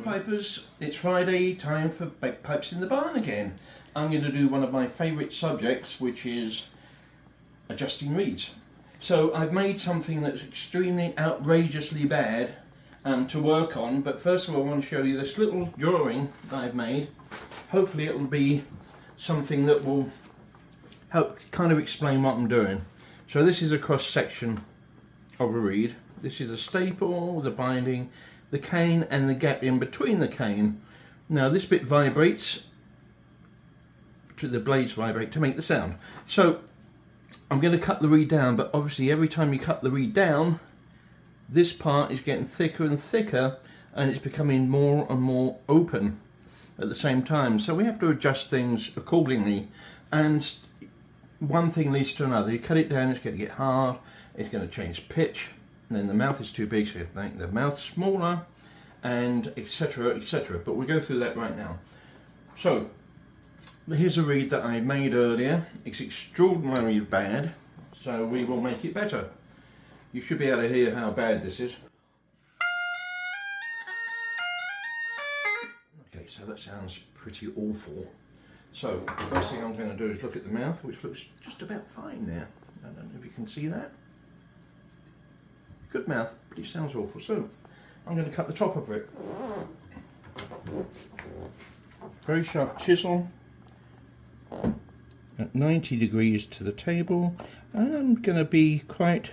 Bagpipers, it's Friday, time for Bagpipes in the Barn again. I'm going to do one of my favourite subjects, which is adjusting reeds. So I've made something that's extremely outrageously bad to work on, but first of all I want to show you this little drawing that I've made. Hopefully it will be something that will help kind of explain what I'm doing. So this is a cross section of a reed. This is a staple, the binding, the cane and the gap in between the cane. Now this bit vibrates, the blades vibrate to make the sound. So I'm going to cut the reed down, but obviously every time you cut the reed down, this part is getting thicker and thicker and it's becoming more and more open at the same time. So we have to adjust things accordingly, and one thing leads to another. You cut it down, it's going to get hard, it's going to change pitch, and then the mouth is too big, so you make the mouth smaller, and etc, etc. But we'll go through that right now. So here's a reed that I made earlier. It's extraordinarily bad, so we will make it better. You should be able to hear how bad this is. Okay, so that sounds pretty awful. So the first thing I'm going to do is look at the mouth, which looks just about fine there. I don't know if you can see that. Good mouth, but it sounds awful. So I'm going to cut the top of it. Very sharp chisel at 90 degrees to the table, and I'm going to be quite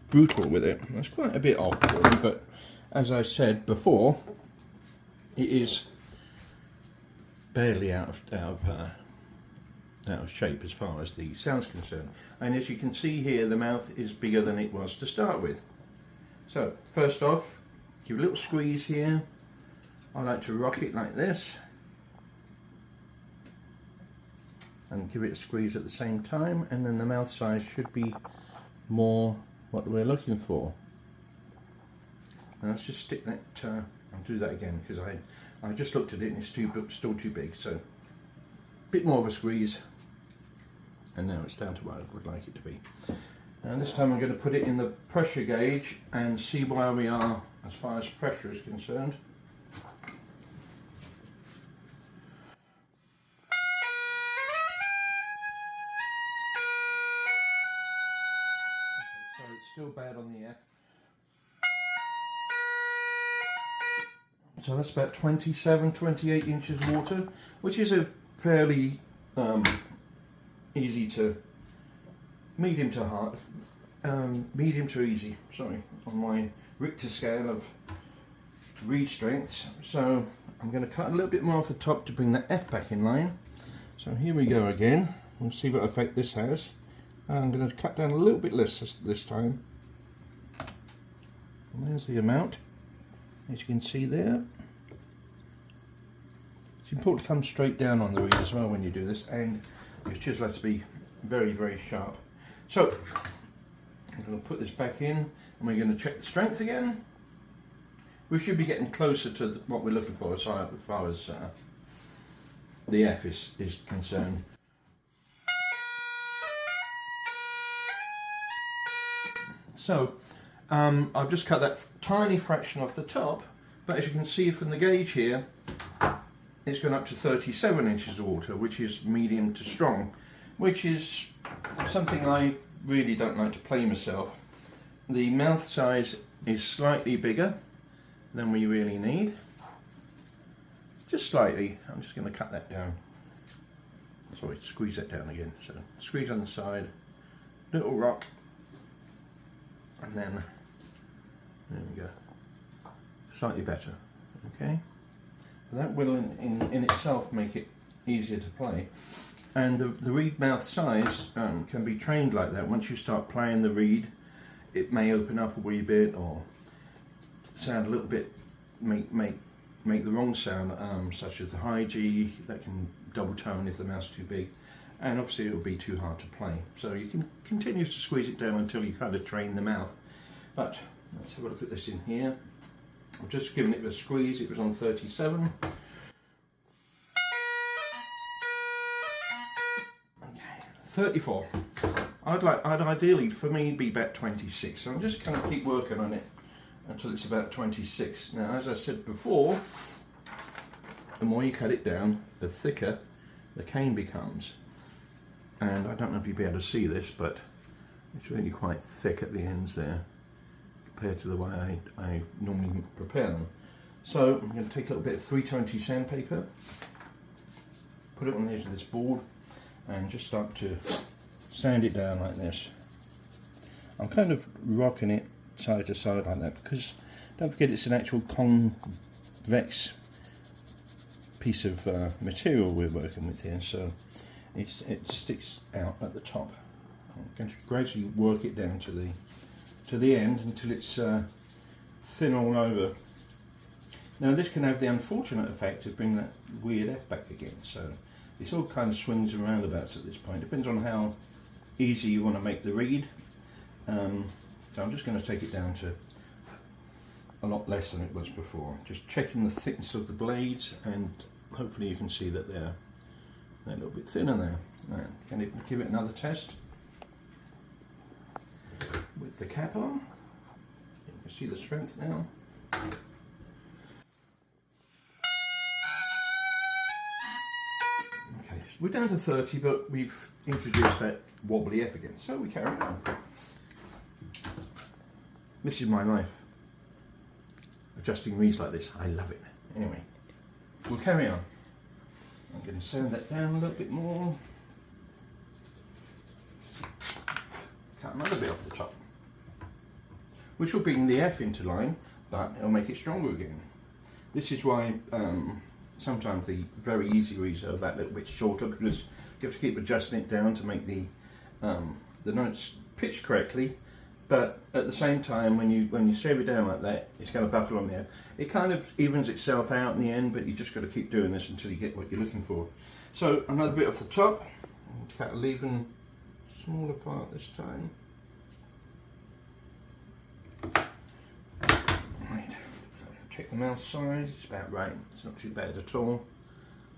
brutal with it. That's quite a bit off really, but as I said before, it is barely out of shape as far as the sound's concerned. And as you can see here, the mouth is bigger than it was to start with. So first off, give a little squeeze here. I like to rock it like this and give it a squeeze at the same time, and then the mouth size should be more what we're looking for. Now let's just stick that, I'll do that again because I just looked at it and it's still too big, so a bit more of a squeeze, and now it's down to where I would like it to be. And this time I'm going to put it in the pressure gauge and see where we are as far as pressure is concerned. So it's still bad on the F. So that's about 27, 28 inches water, which is a fairly easy to medium to hard, medium to easy, sorry, on my Richter scale of reed strengths. So I'm going to cut a little bit more off the top to bring the F back in line. So here we go again. We'll see what effect this has. I'm going to cut down a little bit less this time. And there's the amount, as you can see there. It's important to come straight down on the reed as well when you do this, and your chisel has to be very, very sharp. So I'm going to put this back in, and we're going to check the strength again. We should be getting closer to what we're looking for as far as the F is concerned. So I've just cut that tiny fraction off the top, but as you can see from the gauge here, it's gone up to 37 inches of water, which is medium to strong, which is something I really don't like to play myself. The mouth size is slightly bigger than we really need, just slightly. I'm just going to cut that down, sorry, squeeze that down again. So squeeze on the side, little rock, and then there we go, slightly better. Okay, that will in itself make it easier to play, and the reed mouth size can be trained like that. Once you start playing the reed, it may open up a wee bit or sound a little bit, make the wrong sound, such as the high G that can double tone if the mouth's too big, and obviously it will be too hard to play. So you can continue to squeeze it down until you kind of train the mouth. But let's have a look at this in here. I've just given it a squeeze. It was on 37. Okay, 34. I'd ideally, for me, be about 26. So I'm just going to keep working on it until it's about 26. Now, as I said before, the more you cut it down, the thicker the cane becomes. And I don't know if you'll be able to see this, but it's really quite thick at the ends there compared to the way I normally prepare them. So I'm going to take a little bit of 320 sandpaper, put it on the edge of this board, and just start to sand it down like this. I'm kind of rocking it side to side like that because don't forget it's an actual convex piece of material we're working with here, so it sticks out at the top. I'm going to gradually work it down to the end until it's thin all over. Now this can have the unfortunate effect of bringing that weird F back again, so this all kind of swings and roundabouts at this point. Depends on how easy you want to make the reed. So I'm just going to take it down to a lot less than it was before. Just checking the thickness of the blades, and hopefully you can see that they're a little bit thinner there. Right, can you give it another test with the cap on? You can see the strength now. Okay, we're down to 30, but we've introduced that wobbly F again, so we carry on. This is my life, adjusting reeds like this. I love it. Anyway, we'll carry on. I'm going to sand that down a little bit more. Cut another bit off the top, which will bring the F into line, but it'll make it stronger again. This is why sometimes the very easy reeds are that little bit shorter, because you have to keep adjusting it down to make the notes pitch correctly. But at the same time, when you shave it down like that, it's going to buckle on there. It kind of evens itself out in the end, but you just got to keep doing this until you get what you're looking for. So another bit off the top. Cut an even smaller part this time. Right. Check the mouth size. It's about right. It's not too bad at all.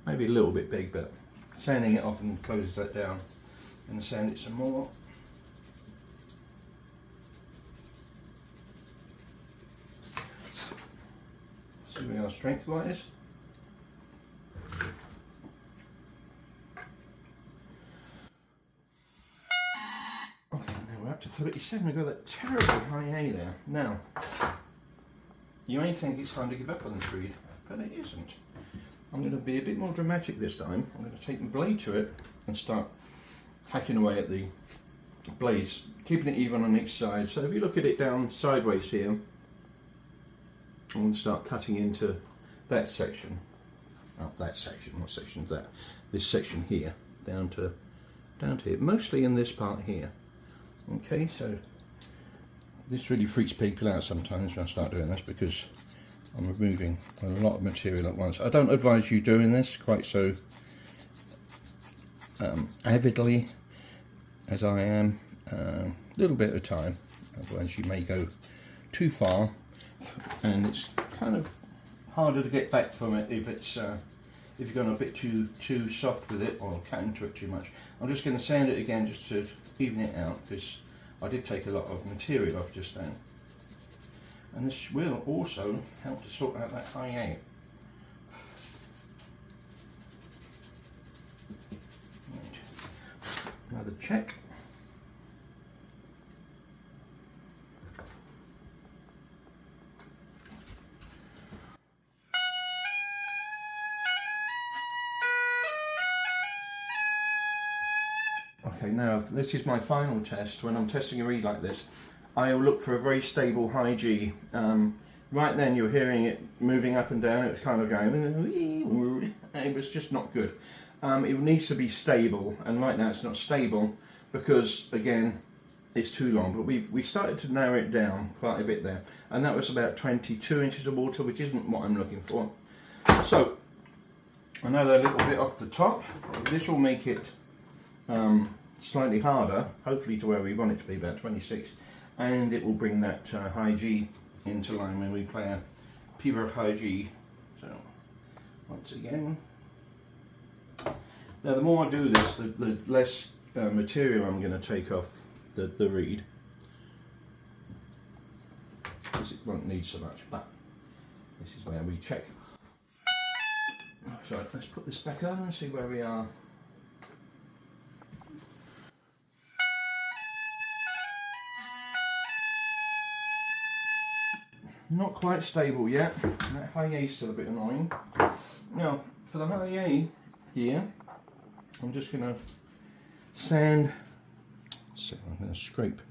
Maybe a little bit big, but sanding it off and closes that down. And sand it some more. See where we are strength wise. Okay, now we're up to 37. We've got that terrible high A there. Now, you may think it's time to give up on this reed, but it isn't. I'm going to be a bit more dramatic this time. I'm going to take the blade to it and start hacking away at the blades, keeping it even on each side. So if you look at it down sideways here, I'm going to start cutting into that section. Oh, that section. What section is that? This section here, down to here. Mostly in this part here. Okay, so this really freaks people out sometimes when I start doing this, because I'm removing a lot of material at once. I don't advise you doing this quite so avidly as I am. A little bit at a time, otherwise you may go too far, and it's kind of harder to get back from it if it's if you've gone a bit too soft with it or cut into it too much. I'm just going to sand it again just to even it out, because I did take a lot of material off just then. And this will also help to sort out that high A. Right. Another check. Okay, now this is my final test. When I'm testing a reed like this, I'll look for a very stable high G. Right then you're hearing it moving up and down. It was kind of going, it was just not good. It needs to be stable, and right now it's not stable because, again, it's too long. But we started to narrow it down quite a bit there, and that was about 22 inches of water, which isn't what I'm looking for. So another little bit off the top. This will make it slightly harder, hopefully to where we want it to be, about 26, and it will bring that high G into line when we play a pure high G. So once again, now the more I do this, the less material I'm going to take off the reed, because won't need so much, but this is where we check. So let's put this back on and see where we are. Not quite stable yet. That high A is still a bit annoying. Now, for the high A here, I'm just going to sand, so I'm going to scrape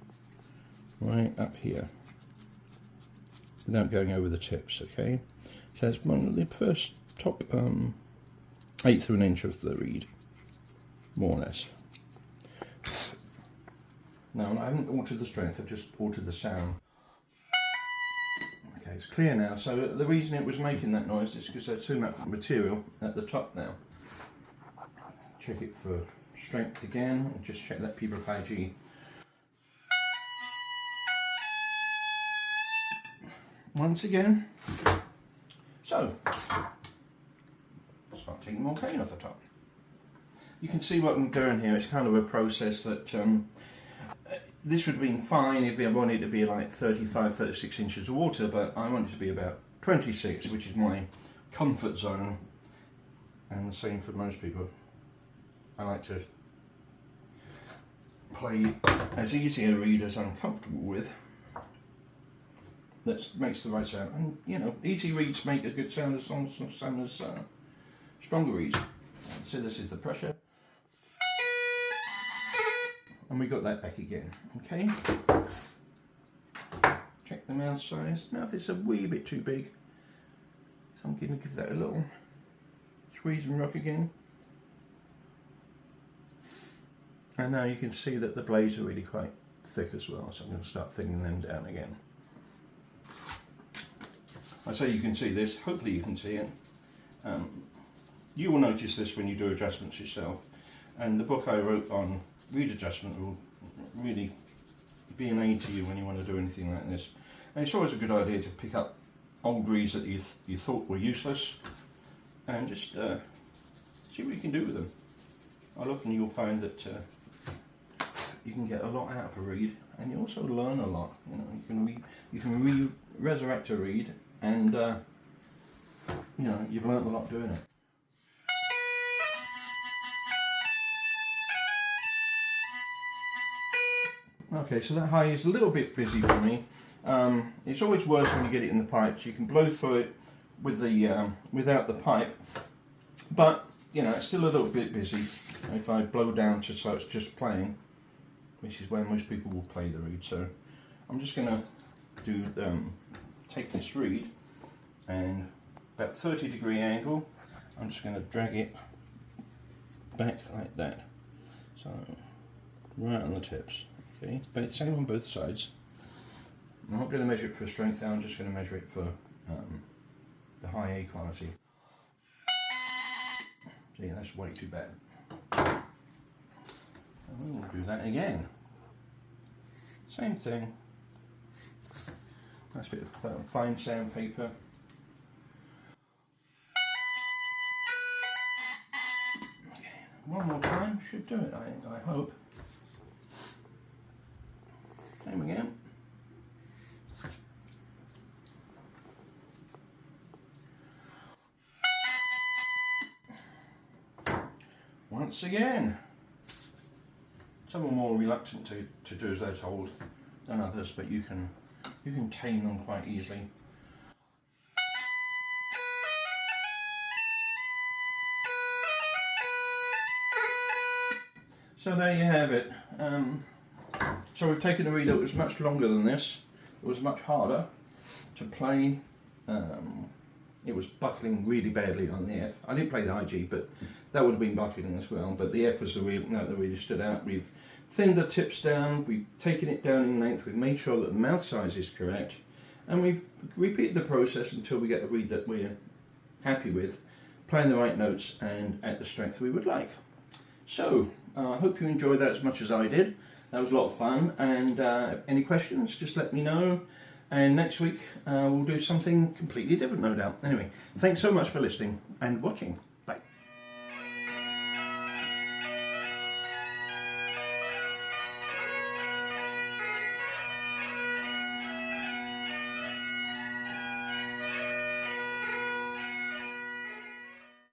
right up here without going over the tips, okay? So that's one of the first top 1/8 of an inch of the reed, more or less. Now, I haven't altered the strength, I've just altered the sound. Okay, it's clear now. So the reason it was making that noise is because there's too much material at the top now. Check it for strength again, and just check that P + high G. Once again. So, start taking more cane off the top. You can see what I'm doing here. It's kind of a process that this would have been fine if I wanted it to be like 35, 36 inches of water, but I want it to be about 26, which is my comfort zone, and the same for most people. I like to play as easy a reed as I'm comfortable with. That makes the right sound, and you know, easy reeds make a good sound as long as sound as stronger reeds. So this is the pressure, and we got that back again. Okay. Check the mouth size. Mouth is a wee bit too big, so I'm going to give that a little squeeze and rock again. And now you can see that the blades are really quite thick as well, so I'm going to start thinning them down again. I say you can see this, hopefully you can see it. You will notice this when you do adjustments yourself, and the book I wrote on reed adjustment will really be an aid to you when you want to do anything like this. And it's always a good idea to pick up old reeds that you thought were useless and just see what you can do with them. Often you'll find that you can get a lot out of a reed, and you also learn a lot. You know, you can resurrect a reed, and you know, you've learned a lot doing it. Okay, so that high is a little bit busy for me. It's always worse when you get it in the pipes. You can blow through it with the without the pipe, but you know, it's still a little bit busy. If I blow down to so it's just playing, which is where most people will play the reed. So I'm just going to do take this reed, and about 30-degree angle, I'm just going to drag it back like that. So right on the tips. Okay, but same on both sides. I'm not going to measure it for strength now, I'm just going to measure it for the high A quality. See, that's way too bad. And we'll do that again. Same thing. Nice bit of fine sandpaper. Okay, one more time, should do it, I hope. Same again. Once again. Some are more reluctant to do as they're told than others, but you can tame them quite easily. So there you have it. So we've taken a reed that was much longer than this. It was much harder to play. It was buckling really badly on the F. I didn't play the high G, but that would have been buckling as well. But the F was the note that really stood out. We've thinned the tips down, we've taken it down in length, we've made sure that the mouth size is correct, and we've repeated the process until we get a reed that we're happy with, playing the right notes and at the strength we would like. So, I hope you enjoyed that as much as I did. That was a lot of fun, and any questions, just let me know. And next week we'll do something completely different, no doubt. Anyway, thanks so much for listening and watching.